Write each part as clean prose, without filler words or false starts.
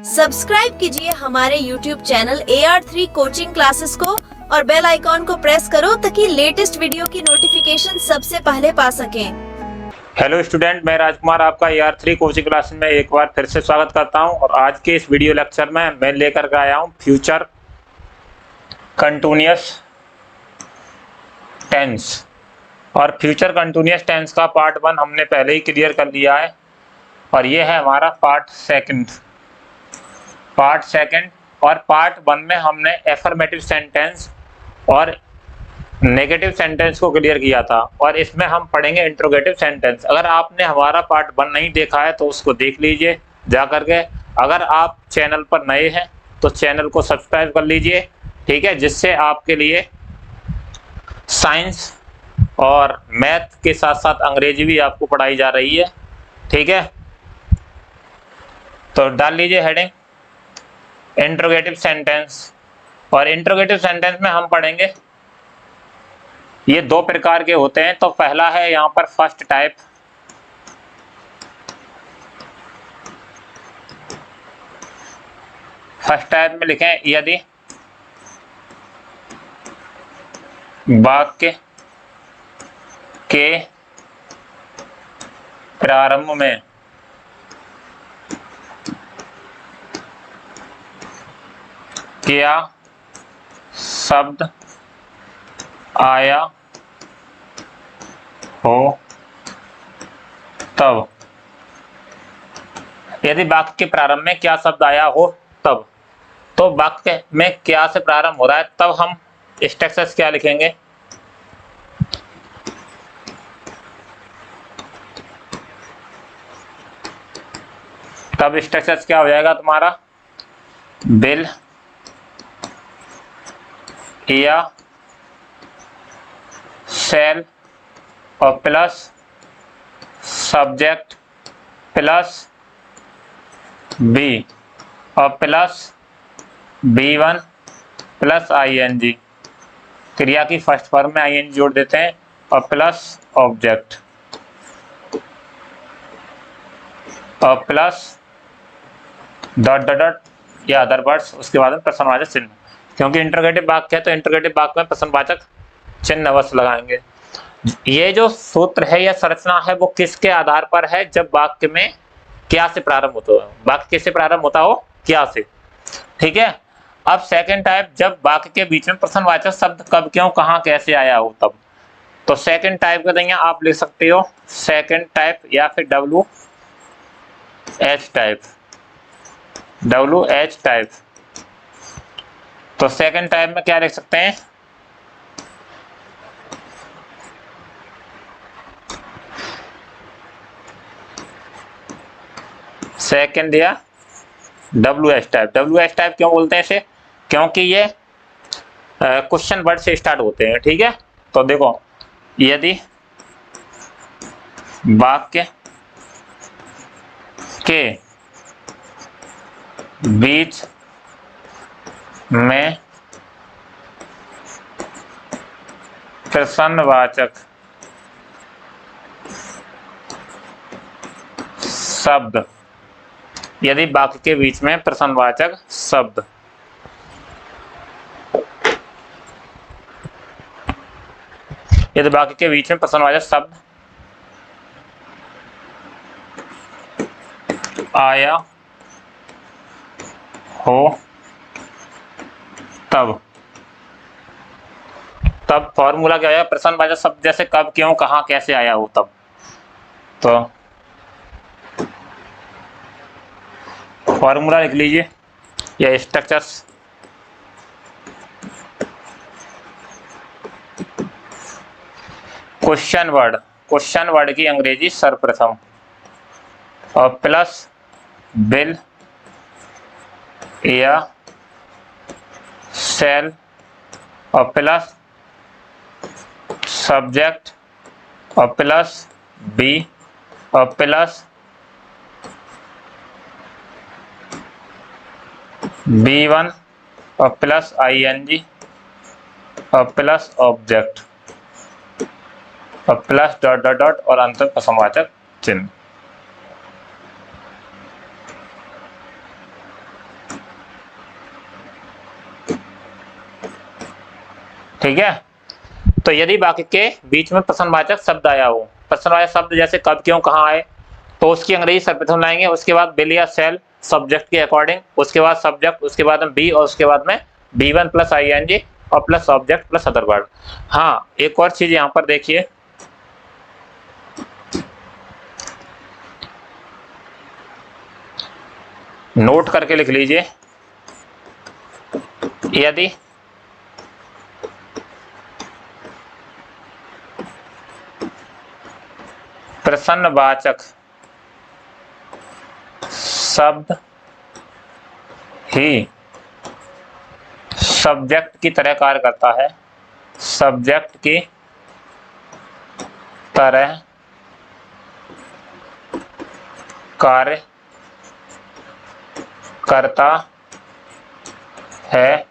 Subscribe कीजिए हमारे YouTube channel AR3 coaching classes को और बेल आइकॉन को प्रेस करो ताकि लेटेस्ट वीडियो की नोटिफिकेशन सबसे पहले पा सकें। हेलो स्टूडेंट, मैं राजकुमार आपका AR3 कोचिंग क्लासेस में एक बार फिर से स्वागत करता हूं। और आज के इस वीडियो लेक्चर में मैं लेकर के आया हूं फ्यूचर कंटिन्यूअस टेंस। और फ्यूचर कंटिन्यूअस टेंस का पार्ट 1 हमने पहले ही क्लियर कर लिया है और ये है हमारा पार्ट सेकंड। और पार्ट 1 में हमने एफर्मेटिव सेंटेंस और नेगेटिव सेंटेंस को क्लियर किया था और इसमें हम पढ़ेंगे इंट्रोगेटिव सेंटेंस। अगर आपने हमारा पार्ट 1 नहीं देखा है तो उसको देख लीजिए जा करके। अगर आप चैनल पर नए हैं तो चैनल को सब्सक्राइब कर लीजिए, ठीक है, जिससे आपके लिए साइंस और मैथ के साथ साथ अंग्रेजी भी आपको पढ़ाई जा रही है, ठीक है। तो डाल लीजिए हेडिंग इंट्रोगेटिव सेंटेंस। और इंट्रोगेटिव सेंटेंस में हम पढ़ेंगे ये दो प्रकार के होते हैं। तो पहला है यहाँ पर फर्स्ट टाइप। फर्स्ट टाइप में लिखें यदि वाक्य के प्रारंभ में क्या शब्द आया हो तब। यदि वाक्य के प्रारंभ में क्या शब्द आया हो तब, तो वाक्य में क्या से प्रारंभ हो रहा है तब हम स्ट्रक्चर्स क्या लिखेंगे। तब स्ट्रक्चर्स क्या हो जाएगा तुम्हारा, बिल या सेल और प्लस सब्जेक्ट प्लस बी और प्लस B1 प्लस ING। क्रिया की फर्स्ट फॉर्म में ING जोड़ देते हैं और प्लस ऑब्जेक्ट और प्लस डॉट डॉट डॉट या अदर वर्ड्स, उसके बाद में प्रश्नवाचक चिन्ह। क्योंकि इंटरोगेटिव वाक्य है तो इंटरोगेटिव वाक्य में प्रश्नवाचक चिन्ह अवश्य लगाएंगे। ये जो सूत्र है या संरचना है वो किसके आधार पर है, जब वाक्य में क्या से प्रारंभ होता है। वाक्य किससे प्रारंभ होता हो, क्या से, ठीक है। अब सेकंड टाइप, जब वाक्य के बीच में प्रश्नवाचक शब्द कब क्यों कहां कैसे आया हो तब। तो सेकंड टाइप का देंगे, आप लिख सकते हो सेकंड टाइप या फिर WH टाइप। WH type. तो सेकंड टाइप में क्या लिख सकते हैं, सेकंड या WH टाइप। WH टाइप क्यों बोलते हैं इसे, क्योंकि ये क्वेश्चन वर्ड से स्टार्ट होते हैं, ठीक है। तो देखो, यदि वाक्य के बीच में प्रश्नवाचक शब्द, यदि वाक्य के बीच में प्रश्नवाचक शब्द यदि वाक्य के बीच में प्रश्नवाचक शब्द आया हो तब फॉर्मूला क्या है, प्रश्नवाचक शब्द जैसे कब क्यों कहां कैसे आया हो तब। तो फॉर्मूला लिख लीजिए या स्ट्रक्चर्स। क्वेश्चन वर्ड की अंग्रेजी सर्वप्रथम और प्लस बिल या सेल और प्लस सब्जेक्ट और प्लस बी और प्लस B1 और प्लस ING और प्लस ऑब्जेक्ट और प्लस डॉट डॉट डॉट और अंत में प्रश्नवाचक चिन्ह। ठीक है। तो यदि वाक्य के बीच में प्रश्नवाचक शब्द आया हो, प्रश्नवाचक शब्द जैसे कब, क्यों, कहाँ आए, तो उसकी अंग्रेजी सर्वप्रथम लाएंगे, उसके बाद विल या शैल सब्जेक्ट के अकॉर्डिंग, उसके बाद सब्जेक्ट, उसके बाद में बी, और उसके बाद में B1 प्लस ING और plus object plus other word. हाँ, एक और चीज यहाँ पर देखिए, नोट करके लिख लीजिए, यदि प्रश्नवाचक शब्द ही सब्जेक्ट की तरह कार्य करता है, सब्जेक्ट की तरह कार्य करता है,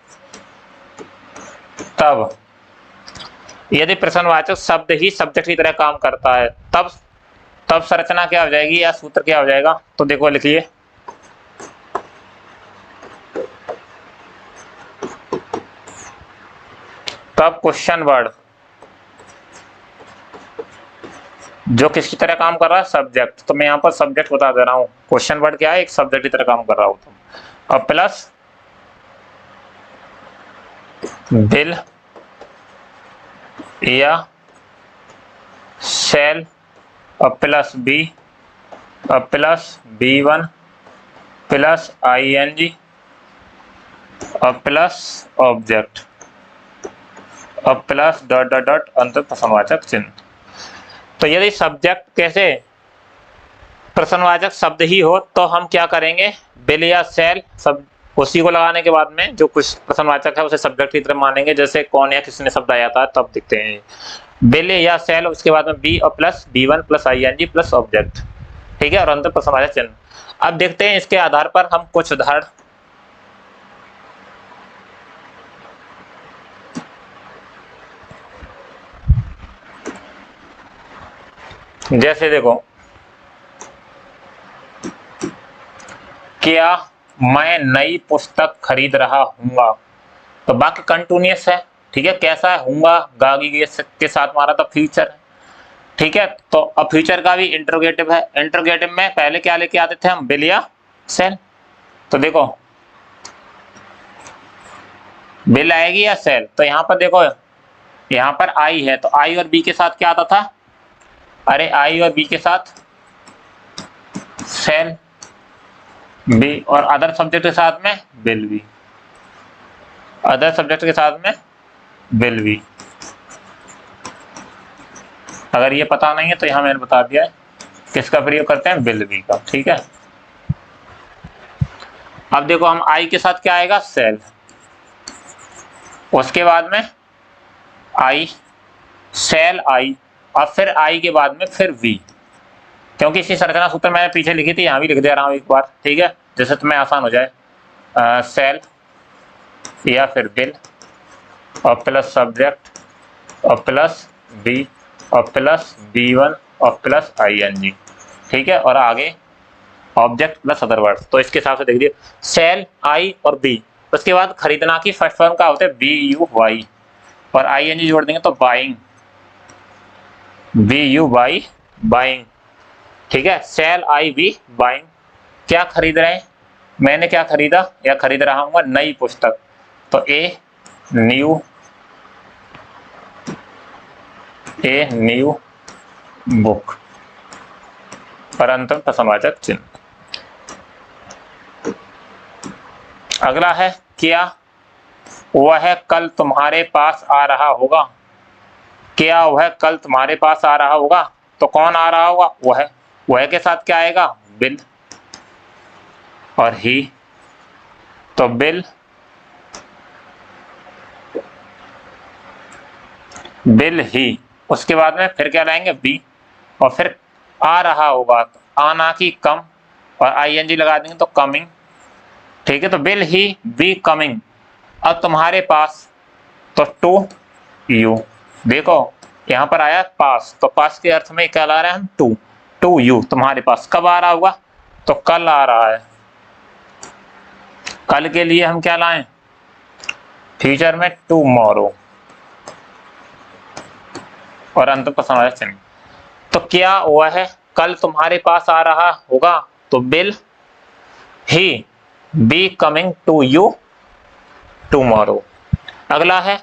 तब, यदि प्रश्नवाचक शब्द ही सब्जेक्ट की तरह काम करता है, तब संरचना क्या हो जाएगी या सूत्र क्या हो जाएगा, तो देखो लिखिए, तब क्वेश्चन वर्ड जो किसकी तरह काम कर रहा है, सब्जेक्ट, तो मैं यहाँ पर सब्जेक्ट बता दे रहा हूँ, क्वेश्चन वर्ड क्या है, एक सब्जेक्ट की तरह काम कर रहा हूँ। तो अब प्लस विल या शैल और प्लस बी और प्लस B1 प्लस ING और प्लस ऑब्जेक्ट और प्लस डॉट डॉट डॉट अंत प्रश्नवाचक चिन्ह। तो यदि सब्जेक्ट कैसे प्रश्नवाचक शब्द ही हो तो हम क्या करेंगे, विल या शैल सब उसी को लगाने के बाद में जो कुछ प्रश्नवाचक है उसे सब्जेक्ट की तरह मानेंगे, जैसे कौन या किसने शब्द आया था तब दिखते हैं, विल या शैल, उसके बाद में बी और plus B1 plus ING plus object, ठीक है, और अंत प्रश्नवाचक चिन्ह। अब देखते हैं इसके आधार पर हम कुछ उदाहरण, जैसे देखो, क्या मैं नई पुस्तक खरीद रहा हूँगा, तो वाक्य कंटिन्यूअस है, ठीक है, कैसा है, हूँगा गागी के साथ मारा तो फ्यूचर है, ठीक है। तो अब फ्यूचर का भी इंटरोगेटिव है, इंटरोगेटिव में पहले क्या लेके आते थे हम, विल या शैल, तो देखो विल आएगी या शैल, तो यहाँ पर देखो, यहाँ पर आई है तो आई और बी के साथ क्या आता था, अरे आई और बी के साथ शैल, बी और अदर सब्जेक्ट के साथ में विल बी, अदर सब्जेक्ट के साथ में विल बी। अगर ये पता नहीं है तो यहां मैंने बता दिया है किसका प्रयोग करते हैं, विल बी का, ठीक है। अब देखो हम आई के साथ क्या आएगा, शैल, उसके बाद में आई, शैल आई, और फिर आई के बाद में फिर वी, क्योंकि इसी संरचना सूत्र मैंने पीछे लिखी थी, यहाँ भी लिख दे रहा हूँ एक बार, ठीक है, जैसे तुम्हें आसान हो जाए, शैल या फिर विल और प्लस सब्जेक्ट और प्लस बी और प्लस B1 और प्लस ING, ठीक है, और आगे ऑब्जेक्ट प्लस अदर वर्ड। तो इसके हिसाब से देख लीजिए, शैल, आई और बी, उसके बाद खरीदना की फर्स्ट फॉर्म का होता है BUY और ING जोड़ देंगे तो बाइंग, BUY बाइंग, ठीक है, शैल आई बी बाइंग, क्या खरीद रहे हैं, मैंने क्या खरीदा या खरीद रहा हूँ, नई पुस्तक, तो ए न्यू बुक, परंतु प्रश्नवाचक चिन्ह। अगला है, क्या वह कल तुम्हारे पास आ रहा होगा, क्या वह कल तुम्हारे पास आ रहा होगा, तो कौन आ रहा होगा, वह के साथ क्या आएगा, विल और ही, तो विल ही, उसके बाद में फिर क्या लाएंगे, बी, और फिर आ रहा होगा तो आना की कम और ING लगा देंगे तो कमिंग, ठीक है, तो विल ही बी कमिंग। अब तुम्हारे पास तो टू यू, देखो यहाँ पर आया पास, तो पास के अर्थ में क्या ला रहे हैं हम, टू यू, तुम्हारे पास कब आ रहा होगा, तो कल आ रहा है, कल के लिए हम क्या लाएं, फ्यूचर में टुमारो, और अंत में प्रश्नवाचक चिन्ह। तो क्या वह कल तुम्हारे पास आ रहा होगा, तो will he be coming to you tomorrow. अगला है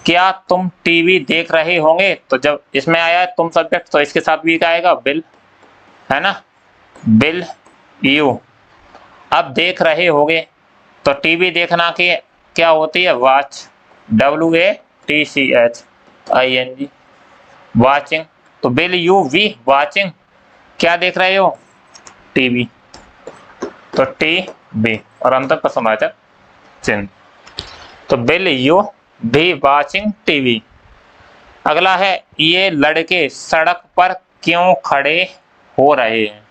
क्या तुम टीवी देख रहे होंगे, तो जब इसमें आया है तुम सब्जेक्ट तो इसके साथ भी क्या आएगा, विल, है ना, विल यू। अब देख रहे होगे तो टीवी देखना की क्या होती है, वॉच, WATCHING, वाचिंग। तो विल यू बी वाचिंग, क्या देख रहे हो, टीवी, तो टीवी और अंत में प्रश्नवाचक चिन्ह। तो will you be watching TV. अगला है ये लड़के सड़क पर क्यों खड़े हो रहे हैं।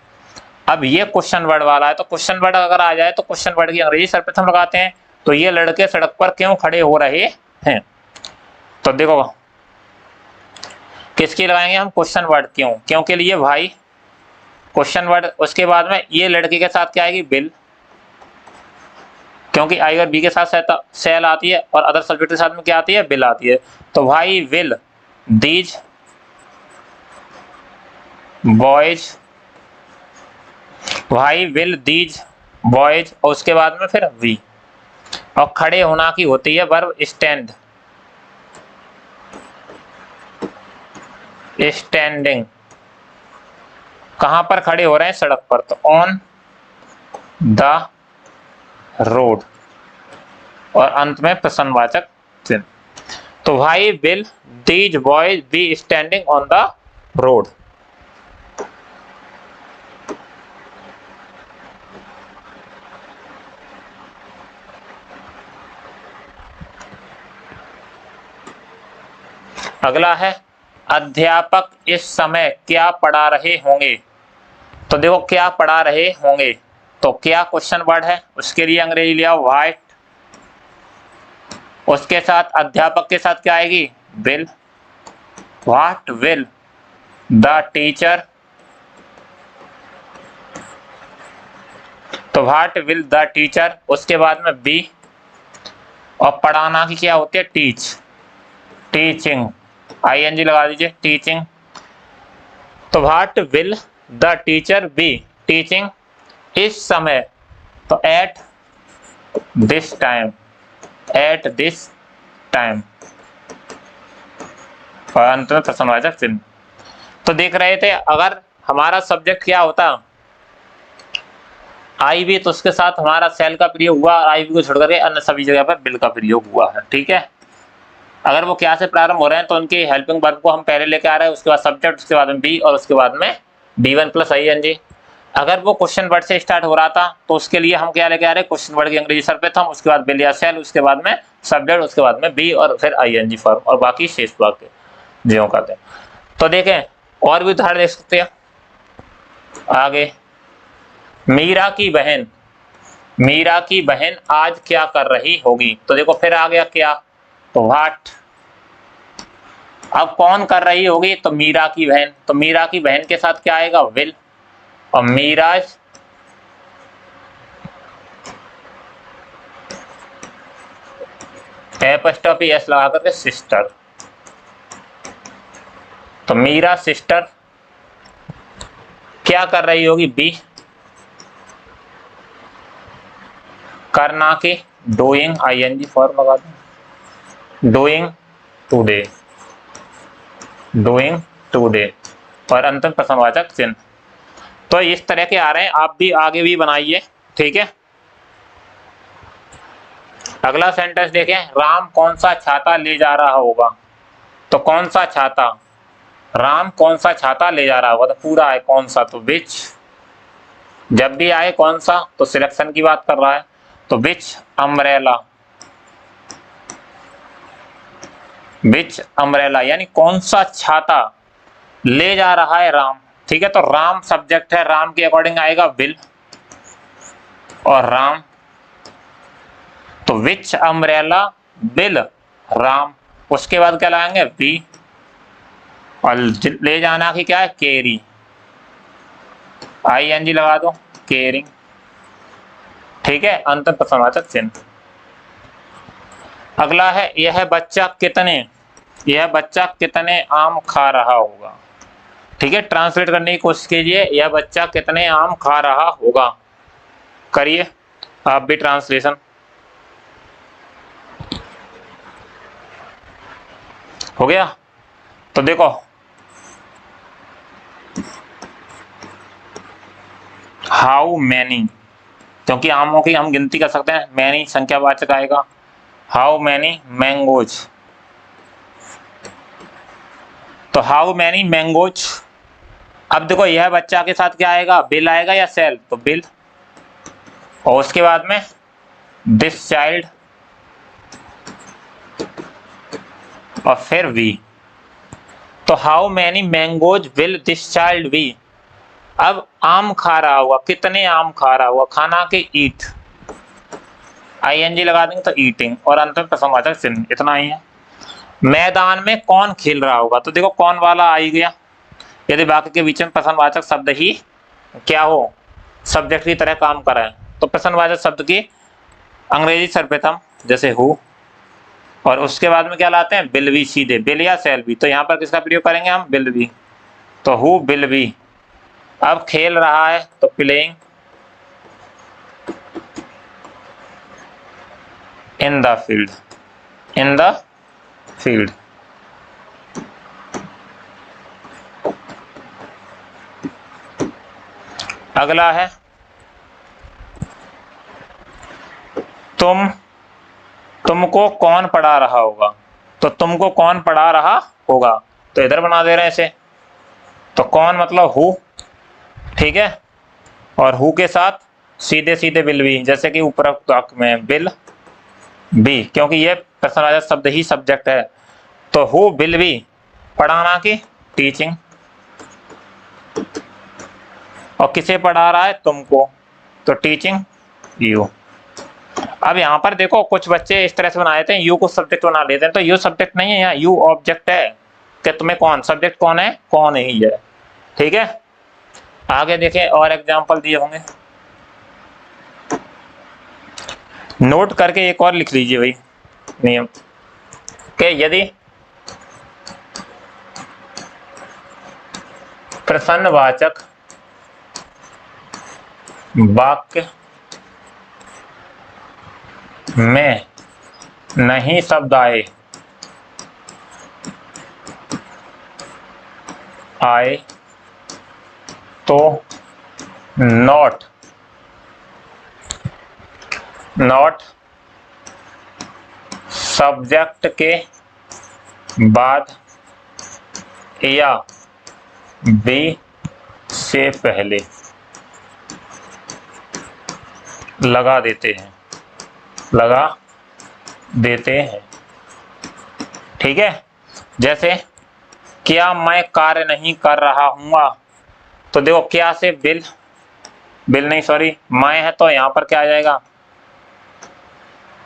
अब ये क्वेश्चन वर्ड वाला है, तो क्वेश्चन वर्ड अगर आ जाए तो क्वेश्चन वर्ड की अंग्रेजी सर्वप्रथम लगाते हैं। तो ये लड़के सड़क पर क्यों खड़े हो रहे हैं, तो देखो किसकी लगाएंगे हम, क्वेश्चन वर्ड क्यों, क्यों के लिए भाई क्वेश्चन वर्ड, उसके बाद में ये लड़के के साथ क्या आएगी, विल, क्योंकि आई और बी के साथ सेल आती है और अदर सब्जेक्ट के साथ में क्या आती है, विल आती है। तो भाई विल दीज बॉयज, भाई विल दीज बॉयज, और उसके बाद में फिर वी, और खड़े होना की होती है वर्ब स्टैंड, स्टैंडिंग। कहां पर खड़े हो रहे हैं, सड़क पर, तो ऑन द रोड, और अंत में प्रश्नवाचक चिन्ह। तो भाई will these boys B standing on the road. अगला है अध्यापक इस समय क्या पढ़ा रहे होंगे। तो देखो क्या पढ़ा रहे होंगे, तो क्या क्वेश्चन वर्ड है, उसके लिए अंग्रेजी लिया व्हाइट, उसके साथ अध्यापक के साथ क्या आएगी, will, what will the teacher, तो व्हाट विल द टीचर, उसके बाद में बी, और पढ़ाना की क्या होती है, टीच, टीचिंग, ING लगा दीजिए, टीचिंग। तो what will the teacher be teaching इस समय, तो at this time, at this time, और अंत में प्रश्नवाचक चिन्ह। तो देख रहे थे अगर हमारा सब्जेक्ट क्या होता, आई भी, तो उसके साथ हमारा सेल का प्रयोग हुआ, आई भी को छोड़ करके अन्य सभी जगह पर विल का प्रयोग हुआ है, ठीक है। अगर वो क्या से प्रारंभ हो रहे हैं तो उनके हेल्पिंग वर्ब को हम पहले लेके आ रहे हैं, उसके बाद सब्जेक्ट, उसके बाद में बी, और उसके बाद में B1 + ING। अगर वो क्वेश्चन वर्ड से स्टार्ट हो रहा था तो उसके लिए हम क्या लेके आ रहे हैं, क्वेश्चन वर्ड की अंग्रेजी सर्वप्रथम, उसके बाद विल या सेल, उसके बाद में सब्जेक्ट, उसके बाद में बी, और फिर ING फॉर्म, और बाकी शेष वाक्य ज्यों कहते हैं। तो देखें और भी उदाहरण देख सकते हैं आगे। मीरा की बहन, मीरा की बहन आज क्या कर रही होगी, तो देखो फिर आ गया क्या, तो व्हाट। अब कौन कर रही होगी, तो मीरा की बहन, तो मीरा की बहन के साथ क्या आएगा, विल, और मीराज S लगा करके सिस्टर, तो मीरा सिस्टर क्या कर रही होगी, बी, करना की डूइंग, ING फॉर्म लगा दो, डूइंग टुडे, डूइंग टुडे, और अंत में प्रश्नवाचक चिन्ह। तो इस तरह के आ रहे हैं, आप भी आगे भी बनाइए, ठीक है। अगला सेंटेंस देखें, राम कौन सा छाता ले जा रहा होगा, तो कौन सा छाता, राम कौन सा छाता ले जा रहा होगा, तो पूरा है कौन सा, तो विच, जब भी आए कौन सा तो सिलेक्शन की बात कर रहा है, तो विच अम्ब्रेला, विच अम्ब्रेला यानी कौन सा छाता ले जा रहा है राम, ठीक है। तो राम सब्जेक्ट है, राम के अकॉर्डिंग आएगा विल और राम, तो विच अम्ब्रेला विल राम, उसके बाद क्या लगाएंगे, बी, और ले जाना की क्या है, कैरी, ING लगा दो, केयरिंग, ठीक है, अंत प्रश्नवाचक चिन्ह। अगला है यह बच्चा कितने यह बच्चा कितने आम खा रहा होगा। ठीक है, ट्रांसलेट करने की कोशिश कीजिए, यह बच्चा कितने आम खा रहा होगा। करिए आप भी ट्रांसलेशन। हो गया। तो देखो हाउ मैनी, क्योंकि आमों की हम गिनती कर सकते हैं, मैनी संख्यावाचक आएगा। हाउ मैनी मैंगोज, तो हाउ मैनी मैंगोज। अब देखो यह बच्चा के साथ क्या आएगा, बिल आएगा या सेल, तो बिल, और उसके बाद में दिस चाइल्ड और फिर वी। तो how many mangoes will this child वी। अब आम खा रहा होगा, कितने आम खा रहा होगा, खाना के ईट, आईएनजी लगा देंगे तो ईटिंग, और अंत में प्रश्नवाचक चिन्ह, इतना ही है। मैदान में कौन खेल रहा होगा, तो देखो कौन वाला आ ही गया। यदि वाक्य के बीच में प्रश्नवाचक शब्द ही क्या हो, सब्जेक्ट की तरह काम कर रहे हैं, तो प्रश्नवाचक शब्द की अंग्रेजी सर्वप्रथम जैसे हु, और उसके बाद में क्या लाते हैं, विल बी, सीधे विल या सेल बी। तो यहाँ पर किसका प्रयोग करेंगे हम, विल बी, तो हु विल बी। अब खेल रहा है तो playing in the field, in the field. अगला है तुमको कौन पढ़ा रहा होगा, तो तुमको कौन पढ़ा रहा होगा, तो इधर बना दे रहे हैं इसे, तो कौन मतलब हु, ठीक है, और हु के साथ सीधे सीधे विल बी, जैसे कि उपरोक्त वाक्य में विल बी, क्योंकि ये प्रश्नवाचक शब्द ही सब्जेक्ट है, तो हु विल बी, पढ़ाना की टीचिंग, और किसे पढ़ा रहा है, तुमको, तो टीचिंग यू। अब यहाँ पर देखो कुछ बच्चे इस तरह से बना देते हैं, यू को सब्जेक्ट बना लेते हैं, तो यू सब्जेक्ट नहीं है, यहाँ यू ऑब्जेक्ट है, कि तुम्हें कौन, सब्जेक्ट कौन है, कौन ही है। ठीक है, आगे देखें और एग्जाम्पल दिए होंगे, नोट करके एक और लिख लीजिए भाई नियम, कि यदि प्रश्नवाचक वाक्य में नहीं शब्द आए तो नॉट सब्जेक्ट के बाद या बी से पहले लगा देते हैं। ठीक है, जैसे क्या मैं कार्य नहीं कर रहा हूँगा, तो देखो क्या से बिल नहीं सॉरी मैं है, तो यहाँ पर क्या आ जाएगा,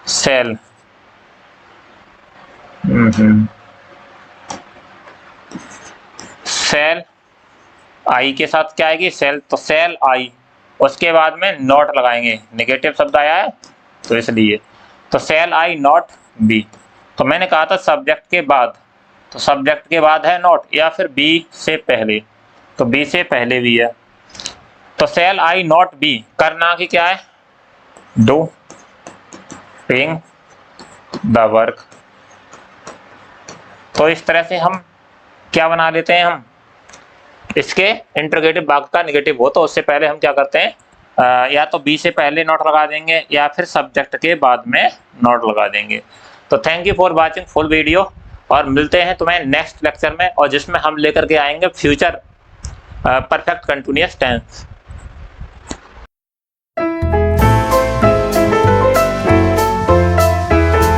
सेल। सेल आई के साथ क्या आएगी, सेल, तो सेल आई, उसके बाद में नॉट लगाएंगे, नेगेटिव शब्द आया है तो इसलिए, तो सेल आई नॉट बी। तो मैंने कहा था सब्जेक्ट के बाद, तो सब्जेक्ट के बाद है नॉट, या फिर बी से पहले, तो बी से पहले भी है, तो सेल आई नॉट बी, करना की क्या है, डूइंग द वर्क। तो इस तरह से हम क्या बना लेते हैं, हम इसके इंटरोगेटिव वाक्य का नेगेटिव हो तो उससे पहले हम क्या करते हैं, या तो बी से पहले नॉट लगा देंगे या फिर सब्जेक्ट के बाद में नॉट लगा देंगे। तो thank you for watching full video, और मिलते हैं तुम्हें नेक्स्ट लेक्चर में, और जिसमें हम लेकर के आएंगे फ्यूचर परफेक्ट कंटिन्यूअस टेंस।